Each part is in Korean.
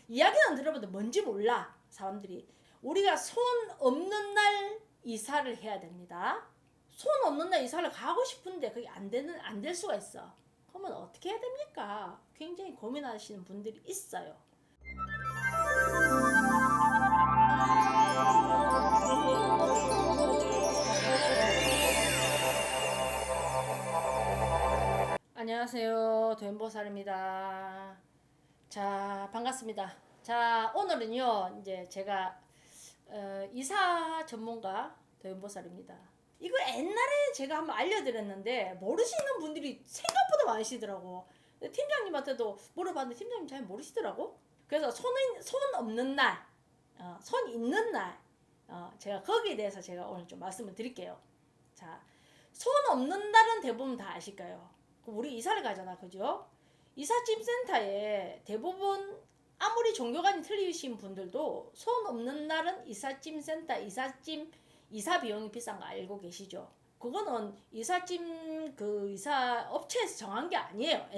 이야기는 들어봐도 뭔지 몰라 사람들이. 우리가 손 없는 날 이사를 해야 됩니다. 손 없는 날 이사를 가고 싶은데 그게 안 될 수가 있어. 그러면 어떻게 해야 됩니까? 굉장히 고민하시는 분들이 있어요. 안녕하세요. 도연보살입니다. 자, 반갑습니다. 자, 오늘은요, 이제 제가 이사 전문가 도연보살입니다. 이거 옛날에 제가 한번 알려드렸는데 모르시는 분들이 생각보다 많으시더라고. 팀장님한테도 물어봤는데 팀장님 잘 모르시더라고. 그래서 손 없는 날, 손 있는 날, 제가 거기에 대해서 제가 오늘 좀 말씀을 드릴게요. 자, 손 없는 날은 대부분 다 아실 거예요. 우리 이사를 가잖아, 그죠? 이삿짐 센터에 대부분 아무리 종교관이 틀리신 분들도 손 없는 날은 이삿짐 센터, 이사 비용이 비싼 거 알고 계시죠? 그거는 이삿짐 그 이사 업체에서 정한 게 아니에요.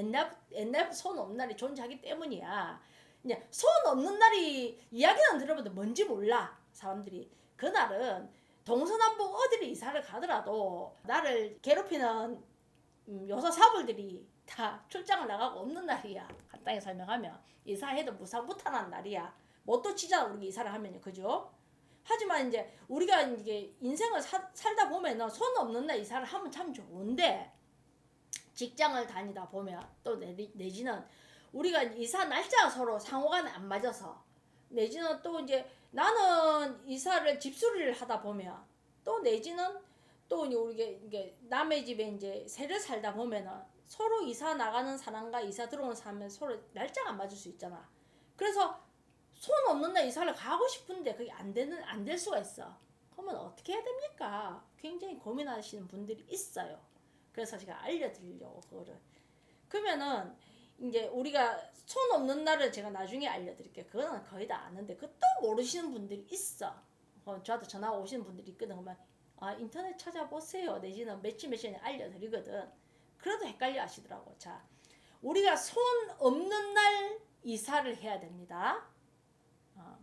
옛날부터 손 없는 날이 존재하기 때문이야. 이제 손 없는 날이 이야기는 들어봐도 뭔지 몰라 사람들이. 그날은 동서남북 어디를 이사를 가더라도 나를 괴롭히는 여사 사불들이 다 출장을 나가고 없는 날이야. 간단히 설명하면 이사해도 무사무탈한 날이야. 뭣도 치잖아 우리 이사를 하면요, 그죠? 하지만 이제 우리가 이게 인생을 살다 보면은 손 없는 날 이사를 하면 참 좋은데 직장을 다니다 보면 또 내지는 우리가 이사 날짜가 서로 상호간에 안 맞아서 내지는 또 이제 나는 이사를 집수리를 하다 보면 또 내지는 또 이게 남의 집에 이제 새를 살다 보면은 서로 이사 나가는 사람과 이사 들어오는 사람은 서로 날짜가 안 맞을 수 있잖아. 그래서 손 없는 날 이사를 가고 싶은데 그게 안 될 수가 있어. 그러면 어떻게 해야 됩니까? 굉장히 고민하시는 분들이 있어요. 그래서 제가 알려드리려고 그거를. 그러면은 이제 우리가 손 없는 날을 제가 나중에 알려드릴게요. 그거는 거의 다 아는데 그 또 모르시는 분들이 있어. 저한테 전화 오시는 분들이 있거든. 그러면 인터넷 찾아보세요. 내지는 며칠에 알려드리거든. 그래도 헷갈려 하시더라고. 자, 우리가 손 없는 날 이사를 해야 됩니다.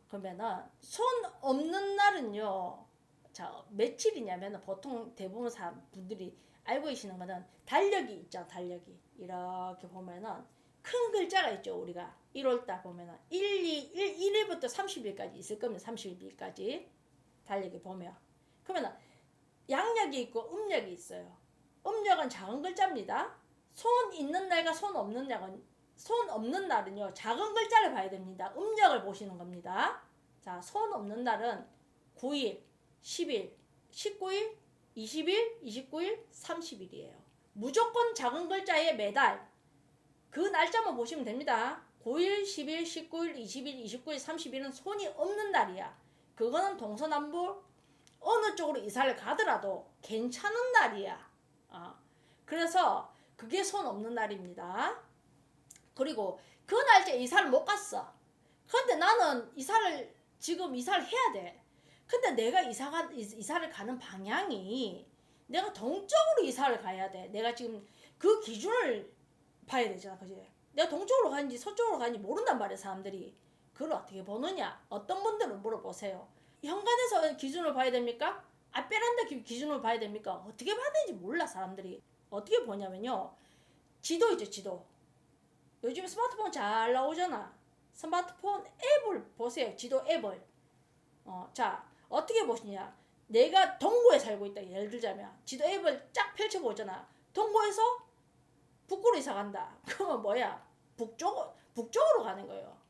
그러면은 손 없는 날은요. 자, 며칠이냐면 보통 대부분 분들이 알고 계시는 거는 달력이 있죠. 달력이. 이렇게 보면은 큰 글자가 있죠. 우리가 1월달 보면은 1일부터 30일까지 있을 겁니다. 30일까지 달력이 보면. 그러면은 양력이 있고 음력이 있어요. 음력은 작은 글자입니다. 손 있는 날과 손 없는 날은요. 작은 글자를 봐야 됩니다. 음력을 보시는 겁니다. 자, 손 없는 날은 9일, 10일, 19일, 20일, 29일, 30일이에요. 무조건 작은 글자에 매달 그 날짜만 보시면 됩니다. 9일, 10일, 19일, 20일, 29일, 30일은 손이 없는 날이야. 그거는 동서남북 어느 쪽으로 이사를 가더라도 괜찮은 날이야. 그래서 그게 손 없는 날입니다. 그리고 그 날짜에 이사를 못 갔어. 근데 나는 지금 이사를 해야 돼. 근데 내가 이사를 가는 방향이 내가 동쪽으로 이사를 가야 돼. 내가 지금 그 기준을 봐야 되잖아. 그지? 내가 동쪽으로 가는지 서쪽으로 가는지 모른단 말이야, 사람들이. 그걸 어떻게 보느냐? 어떤 분들은 물어보세요. 현관에서 기준을 봐야 됩니까? 베란다 기준을 봐야 됩니까? 어떻게 봐야 되는지 몰라, 사람들이. 어떻게 보냐면요. 지도 있죠, 지도. 요즘 스마트폰 잘 나오잖아. 스마트폰 앱을 보세요. 지도 앱을. 자, 어떻게 보시냐. 내가 동구에 살고 있다. 예를 들자면 지도 앱을 쫙 펼쳐보잖아. 동구에서 북구로 이사 간다. 그러면 뭐야? 북쪽으로 가는 거예요.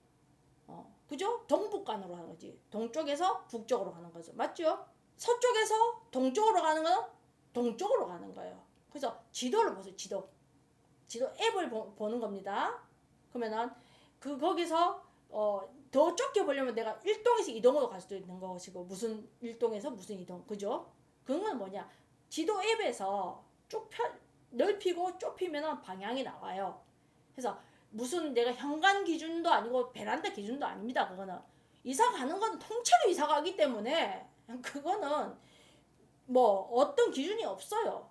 그죠? 동북간으로 가는 거지. 동쪽에서 북쪽으로 가는 거죠. 맞죠? 서쪽에서 동쪽으로 가는 건 동쪽으로 가는 거예요. 그래서 지도를 보세요. 지도 앱을 보는 겁니다. 그러면은 거기서 더 좁게 보려면 내가 1동에서 2동으로 갈 수도 있는 것이고 무슨 1동에서 무슨 2동. 그죠? 그건 뭐냐? 지도 앱에서 넓히고 좁히면 방향이 나와요. 그래서 무슨 내가 현관 기준도 아니고 베란다 기준도 아닙니다. 그거는 이사 가는 건 통째로 이사 가기 때문에 그거는 뭐 어떤 기준이 없어요.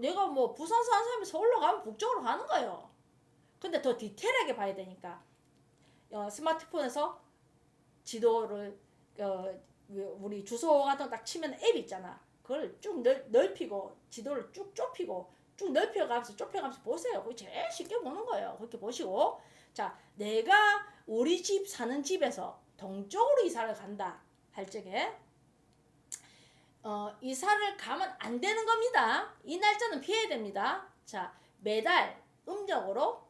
내가 뭐 부산 사는 사람이 서울로 가면 북쪽으로 가는 거예요. 근데 더 디테일하게 봐야 되니까 스마트폰에서 지도를 우리 주소 같은 거 딱 치면 앱 있잖아. 그걸 쭉 넓히고 지도를 쭉 좁히고 쭉 넓혀가면서 좁혀가면서 보세요. 그게 제일 쉽게 보는 거예요. 그렇게 보시고, 자, 내가 우리 집 사는 집에서 동쪽으로 이사를 간다 할 적에 이사를 가면 안 되는 겁니다. 이 날짜는 피해야 됩니다. 자, 매달 음력으로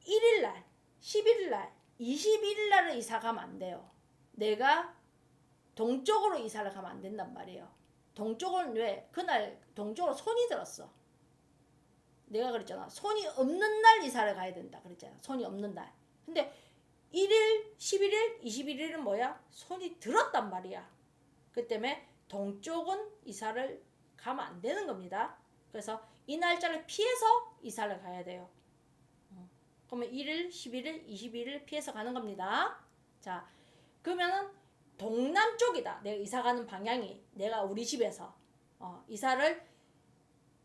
1일날, 11일날, 21일날을 이사 가면 안 돼요. 내가 동쪽으로 이사를 가면 안 된단 말이에요. 동쪽은 왜? 그날 동쪽으로 손이 들었어. 내가 그랬잖아. 손이 없는 날 이사를 가야 된다 그랬잖아. 손이 없는 날. 근데 1일, 11일, 21일은 뭐야? 손이 들었단 말이야. 그 때문에 동쪽은 이사를 가면 안 되는 겁니다. 그래서 이 날짜를 피해서 이사를 가야 돼요. 그러면 1일, 11일, 21일 피해서 가는 겁니다. 자, 그러면은 동남쪽이다. 내가 이사 가는 방향이 내가 우리 집에서 이사를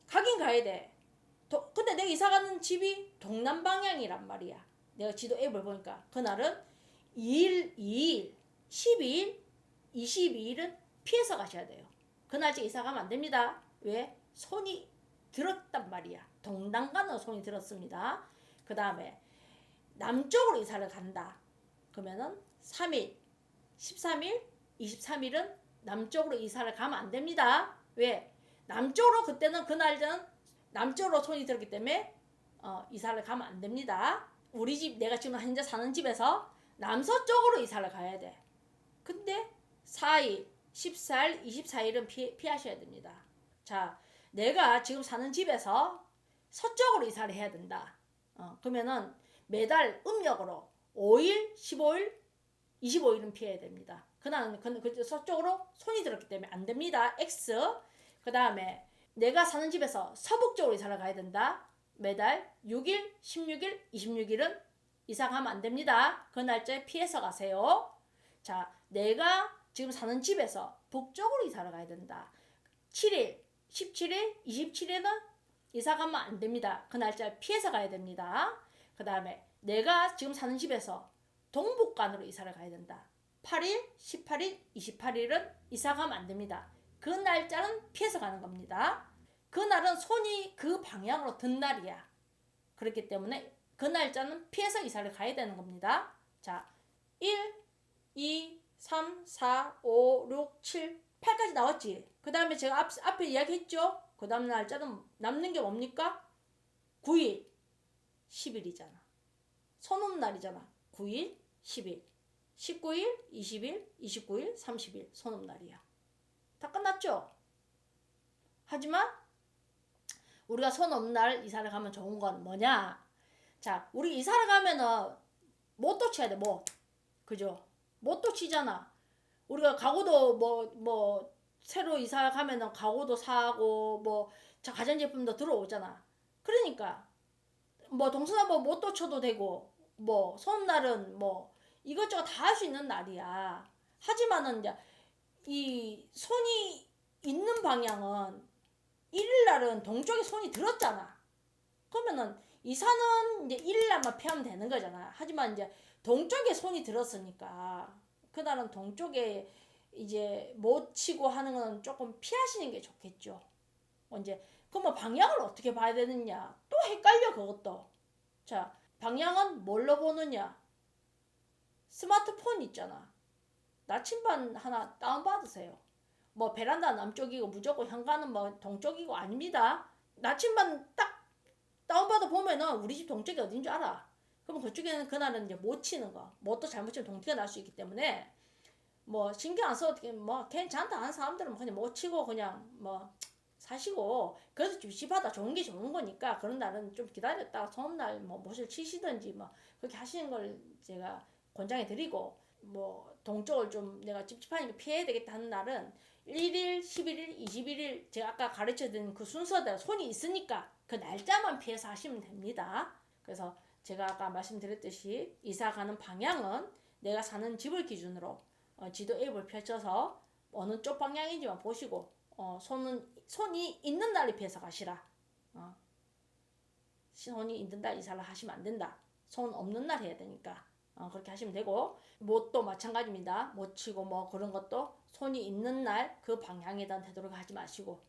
가긴 가야 돼. 근데 내가 이사 가는 집이 동남 방향이란 말이야. 내가 지도 앱을 보니까 그날은 2일, 12일, 22일은 피해서 가셔야 돼요. 그 날짜 이사 가면 안 됩니다. 왜? 손이 들었단 말이야. 동남간으로 손이 들었습니다. 그 다음에 남쪽으로 이사를 간다. 그러면은 3일, 13일, 23일은 남쪽으로 이사를 가면 안 됩니다. 왜? 남쪽으로 그때는 그날은 남쪽으로 손이 들었기 때문에 이사를 가면 안 됩니다. 우리 집 내가 지금 현재 사는 집에서 남서쪽으로 이사를 가야 돼. 근데 4일, 14일, 24일은 피하셔야 됩니다. 자, 내가 지금 사는 집에서 서쪽으로 이사를 해야 된다. 그러면은 매달 음력으로 5일, 15일, 25일은 피해야 됩니다. 그날은 서쪽으로 손이 들었기 때문에 안 됩니다. X. 그 다음에 내가 사는 집에서 서북쪽으로 이사를 가야 된다. 매달 6일, 16일, 26일은 이사 가면 안 됩니다. 그 날짜에 피해서 가세요. 자, 내가 지금 사는 집에서 북쪽으로 이사를 가야 된다. 7일, 17일, 27일은 이사 가면 안 됩니다. 그 날짜에 피해서 가야 됩니다. 그 다음에 내가 지금 사는 집에서 동북간으로 이사를 가야 된다. 8일, 18일, 28일은 이사 가면 안 됩니다. 그 날짜는 피해서 가는 겁니다. 그날은 손이 그 방향으로 든 날이야. 그렇기 때문에 그 날짜는 피해서 이사를 가야 되는 겁니다. 자, 1, 2, 3, 4, 5, 6, 7, 8까지 나왔지. 그 다음에 제가 앞에 이야기했죠. 그 다음 날짜는 남는 게 뭡니까? 9일, 10일이잖아. 손없는 날이잖아. 9일, 10일, 19일, 20일, 29일, 30일 손없는 날이야. 다 끝났죠? 하지만 우리가 손없는 날 이사를 가면 좋은 건 뭐냐? 자, 우리 이사를 가면은 못도 쳐야 돼. 뭐, 그죠? 못도 치잖아. 우리가 가구도 뭐 새로 이사 가면은 가구도 사고 뭐 가전제품도 들어오잖아. 그러니까 뭐 동서남북 못도 쳐도 되고 뭐 손날은 뭐 이것저것 다 할 수 있는 날이야. 하지만은 이제 이 손이 있는 방향은 1일날은 동쪽에 손이 들었잖아. 그러면은 이사는 이제 1일날만 피하면 되는 거잖아. 하지만 이제 동쪽에 손이 들었으니까 그날은 동쪽에 이제 못 치고 하는 건 조금 피하시는 게 좋겠죠. 이제 그러면 방향을 어떻게 봐야 되느냐? 또 헷갈려 그것도. 자, 방향은 뭘로 보느냐? 스마트폰 있잖아. 나침반 하나 다운받으세요. 뭐 베란다 남쪽이고 무조건 현관은 뭐 동쪽이고 아닙니다. 나침반 딱 다운받아 보면은 우리 집 동쪽이 어딘 줄 알아. 그러면 그쪽에는 그날은 이제 못 치는 거. 뭣도 잘못 치면 동티가 날 수 있기 때문에 뭐 신경 안 써도 뭐 괜찮다 하는 사람들은 그냥 못 치고 그냥 뭐 사시고 그래도 집집마다 좋은 게 좋은 거니까 그런 날은 좀 기다렸다가 소음날 뭐 못을 치시든지 뭐 그렇게 하시는 걸 제가 권장해 드리고 뭐 동쪽을 좀 내가 찝찝하니까 피해야 되겠다 하는 날은 1일, 11일, 21일 제가 아까 가르쳐 드린 그 순서대로 손이 있으니까 그 날짜만 피해서 하시면 됩니다. 그래서 제가 아까 말씀드렸듯이 이사 가는 방향은 내가 사는 집을 기준으로 지도 앱을 펼쳐서 어느 쪽 방향인지만 보시고 손이 있는 날에 피해서 가시라. 손이 있는 날 이사를 하시면 안 된다. 손 없는 날 해야 되니까 그렇게 하시면 되고, 못도 마찬가지입니다. 못 치고 뭐 그런 것도 손이 있는 날 그 방향에다 되도록 하지 마시고,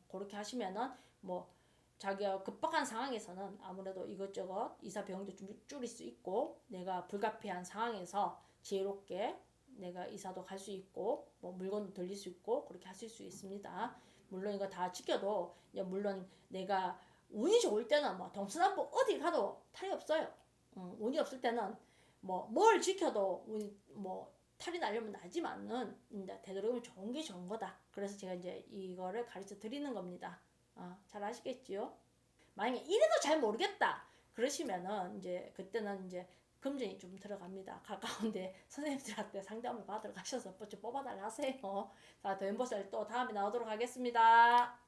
그렇게 하시면은 뭐 자기가 급박한 상황에서는 아무래도 이것저것 이사 비용도 좀 줄일 수 있고, 내가 불가피한 상황에서 지혜롭게 내가 이사도 갈 수 있고, 뭐 물건도 돌릴 수 있고, 그렇게 하실 수 있습니다. 물론 이거 다 지켜도, 물론 내가 운이 좋을 때는 뭐 동서남북 어디 가도 탈이 없어요. 운이 없을 때는 뭐 뭘 지켜도 뭐 탈이 나려면 나지만은 이제 되도록이면 좋은 게 좋은 거다. 그래서 제가 이제 이거를 가르쳐 드리는 겁니다. 잘 아시겠지요? 만약에 이래도 잘 모르겠다 그러시면은 이제 그때는 이제 금전이 좀 들어갑니다. 가까운데 선생님들한테 상담을 받으러 가셔서 좀 뽑아달라 하세요. 자, 도연보살 또 다음에 나오도록 하겠습니다.